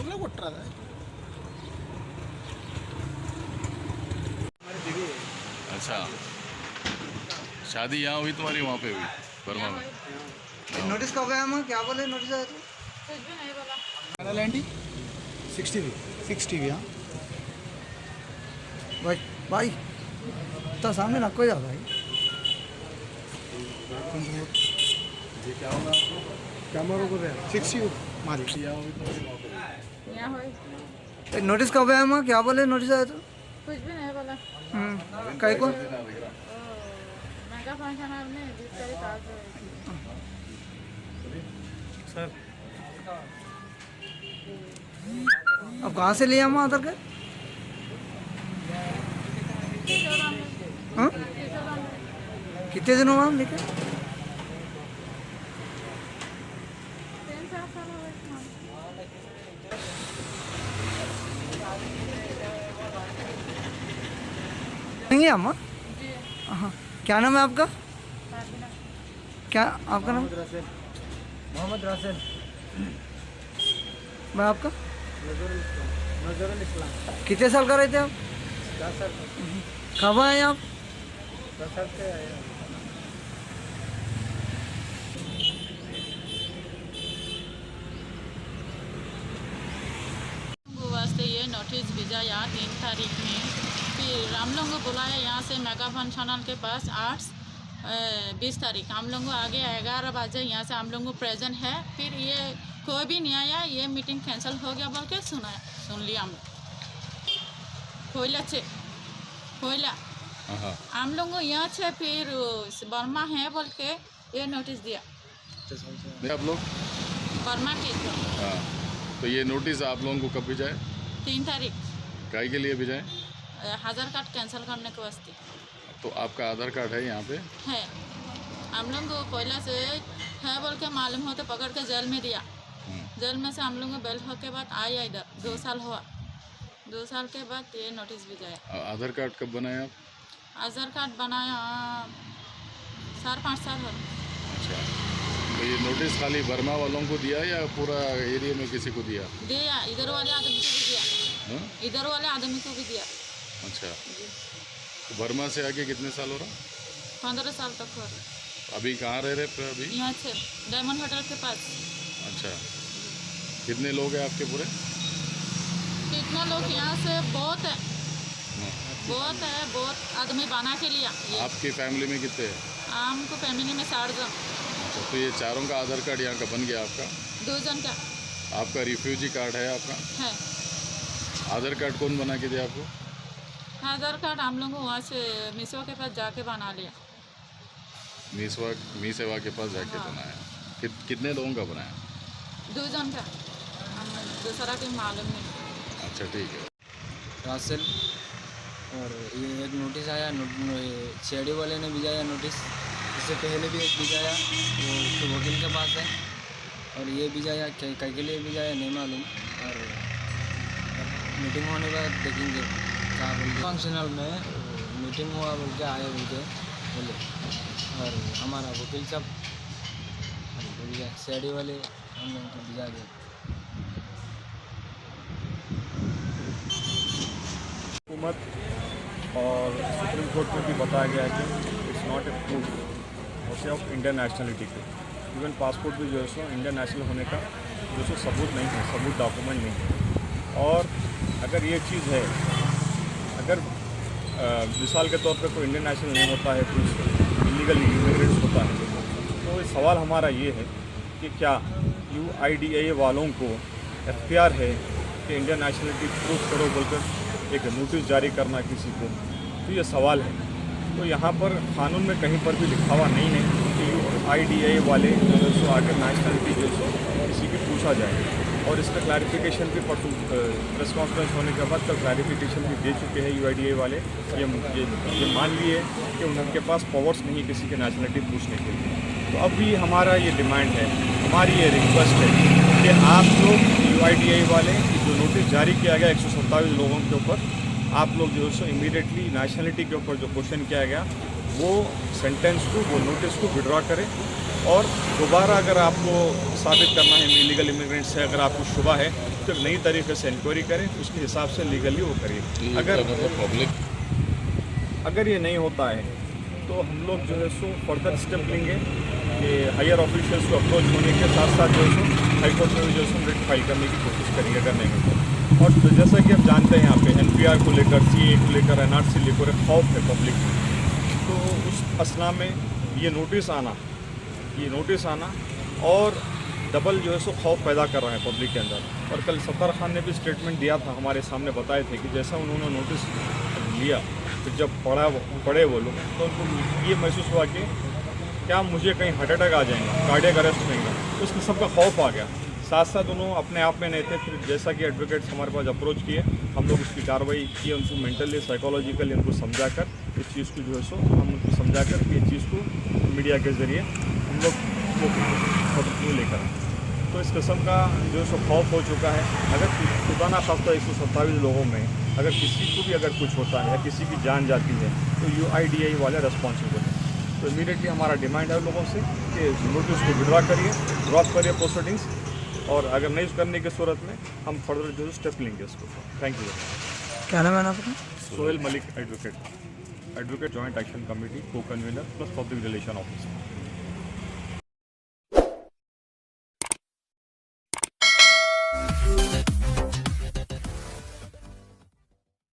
దొంగ కొట్టరాదా? अच्छा, शादी यहाँ हुई तुम्हारी, वहाँ पे हुई बर्मा में? नोटिस कब आया? हम क्या बोले नोटिस आया तो? कुछ भी नहीं बोला। కనాలండి 60 60 भाई भाई तो सामने ना कोई जा भाई। कैमरा को 60 मारी यहाँ हुई। नोटिस कब आया? हम क्या बोले नोटिस आया तो? कुछ भी नहीं बोला। कहीं को मेगा फंक्शन आपने 20 तारीख आज सर अब कहाँ से लिया हम आधार कार्ड? हाँ? कितने दिन हुआ हम लेके? 3-4 साल हो गए। नहीं हम। जी हाँ, क्या नाम है आपका? साबिना। क्या आपका नाम? मोहम्मद रासेल मैं आपका? नजरुल इस्लाम कितने साल का रहते हैं आप? 10 साल कब आए आप? 10 साल से आए हैं। वास्ते ये नोटिस भेजा यहाँ 3 तारीख में। फिर हम लोग को बुलाया यहाँ से मेगा फंक्शन के पास 20 तारीख। हम लोग आगे 11 बजे यहाँ से हम लोग प्रेजेंट है। फिर ये कोई भी नहीं आया, ये मीटिंग कैंसिल हो गया बोल के सुन लिया हम। कोयला हम लोग यहाँ से फिर बर्मा है बोल के ये नोटिस दिया। आप लोग बर्मा के हाँ, तो ये नोटिस आप लोगों को कब भिजाए? 3 तारीख काय के लिए भिजाए? आधार कार्ड कैंसिल करने के वास्ते तो आपका आधार कार्ड है यहाँ पे? है। हम लोग को कोयला से है बोल के मालूम हो तो पकड़ के जेल में दिया। जेल में से हम लोग को बेल हो के बाद आया इधर 2 साल हुआ। 2 साल के बाद ये नोटिस भी जाए। आधार कार्ड कब बनाए आप? आधार कार्ड बनाया 4-5 साल हो। अच्छा, तो ये नोटिस खाली बर्मा वालों को दिया या पूरा एरिया में किसी को दिया? दिया, इधर वाले आदमी को भी दिया। हाँ? इधर वाले आदमी को भी दिया। अच्छा, तो बर्मा से आके कितने साल हो रहा? 15 साल तक हो रहा। अभी कहाँ रह रहे हैं अभी? यहाँ से डायमंड होटल के पास। अच्छा, कितने लोग हैं आपके पूरे? कितना लोग यहाँ से बहुत है, बहुत आदमी बना के लिया। आपकी फैमिली में कितने हैं? हमको फैमिली में 60 जन। अच्छा, तो ये चारों का आधार कार्ड यहाँ का बन गया आपका? 2 जन का आपका रिफ्यूजी कार्ड है आपका? है। आधार कार्ड कौन बना के दिया आपको? आधार कार्ड हम लोग वहाँ से मिसवा के पास जाके बना लिया। मी सेवा के पास जाके हाँ। बनाया। कितने लोगों का बनाया? 2 जन का, हम दूसरा की मालूम नहीं। अच्छा, ठीक है। रासेल। और ये एक नोटिस आया, सीआईडी वाले ने भिजाया नोटिस। इससे पहले भी एक भिजाया, वो उसके वकील के पास है। और ये भिजाया कई के लिए भिजाया नहीं मालूम। और मीटिंग होने के बाद देखेंगे क्या बोलते। फंक्शनल में मीटिंग हुआ बोल के आए बोल के बोले। और हमारा वकील साहब सीआईडी वाले हम लोग को भिजा दिए। हुकूमत और सुप्रीम कोर्ट में भी बताया गया है कि it's not a proof of Indian nationality को। इवन पासपोर्ट भी जो है सो इंडियन नेशनल होने का जो सो सबूत नहीं है, सबूत डॉक्यूमेंट नहीं है। और अगर ये चीज़ है, अगर मिसाल के तौर पे कोई इंडियन नेशनल नहीं होता है, कुछ इलीगल इमिग्रेंट्स होता है, तो सवाल हमारा ये है कि क्या UIDAI वालों को इख्तियार है कि इंडियन नेशनलिटी प्रूफ करो बोलकर एक नोटिस जारी करना किसी को? तो ये सवाल है। तो यहाँ पर क़ानून में कहीं पर भी लिखा हुआ नहीं है कि UIDAI वाले जो है सो आकर नेशनलिटी जो है किसी की पूछा जाए। और इसका क्लैरिफिकेशन भी प्रेस कॉन्फ्रेंस होने के बाद कल क्लैरिफिकेशन भी दे चुके हैं UIDAI वाले। ये मान लिए कि उनके पास पावर्स नहीं किसी के नेशनलिटी पूछने के लिए। तो अब भी हमारा ये डिमांड है, हमारी ये रिक्वेस्ट है कि आप लोग UIDAI वाले जो नोटिस जारी किया गया 127 लोगों के ऊपर, आप लोग जो है इमीडिएटली नेशनलिटी के ऊपर जो क्वेश्चन किया गया वो सेंटेंस को, वो नोटिस को विड्रॉ करें और दोबारा अगर आपको साबित करना है इलीगल इमिग्रेंट से, अगर आपको शुबा है तो एक नई तरीके से इंक्वायरी करें, उसके हिसाब से लीगली वो करिए। अगर ये नहीं होता है तो हम लोग जो है सो फर्दर स्टेप लेंगे कि हायर ऑफिशियल्स को अप्रोच होने के साथ साथ जो है सो हाई कोर्ट में भी जो है सो रिट फाइल करने की कोशिश करेंगे अगर नहीं होता। और तो जैसा कि आप जानते हैं यहाँ पे NPR को लेकर, CAA को लेकर, NRC लेकर एक खौफ है पब्लिक में, तो उस असना में ये नोटिस आना और डबल जो है सो खौफ पैदा कर रहा है पब्लिक के अंदर। और कल सत्तार खान ने भी स्टेटमेंट दिया था, हमारे सामने बताए थे कि जैसा उन्होंने नोटिस लिया तो जब पढ़े वो लोग तो उनको ये महसूस हुआ कि क्या मुझे कहीं हार्ट अटैक आ जाएगा, कार्डियक अरेस्ट होगा, तो उसमें सबका खौफ आ गया। साथ साथ उन्होंने अपने आप में नहीं थे, फिर जैसा कि एडवोकेट्स हमारे पास अप्रोच किए, हम लोग उसकी कार्रवाई की, उनको मेंटली साइकोलॉजिकली उनको समझाकर इस चीज़ को जो है सो हम उनको समझाकर कि इस चीज़ को मीडिया के ज़रिए हम लोग लेकर, तो इस किस्म का जो है सो खौफ हो चुका है। अगर खुदा ना खास्ता 127 लोगों में अगर किसी को भी अगर कुछ होता है या किसी की जान जाती है तो UIDAI वाले रिस्पॉन्सिबल है। तो इमीडिएटली हमारा डिमांड है लोगों से कि नोटिस को विड्रॉ करिए, ड्रॉप करिए प्रोसीडिंग्स, और अगर नहीं करने की सूरत में हम फर्दर जो स्टेप लेंगे इसको। Thank you. क्या नाम है आपका? Sohail Malik, advocate, joint action committee को convener plus public relation officer.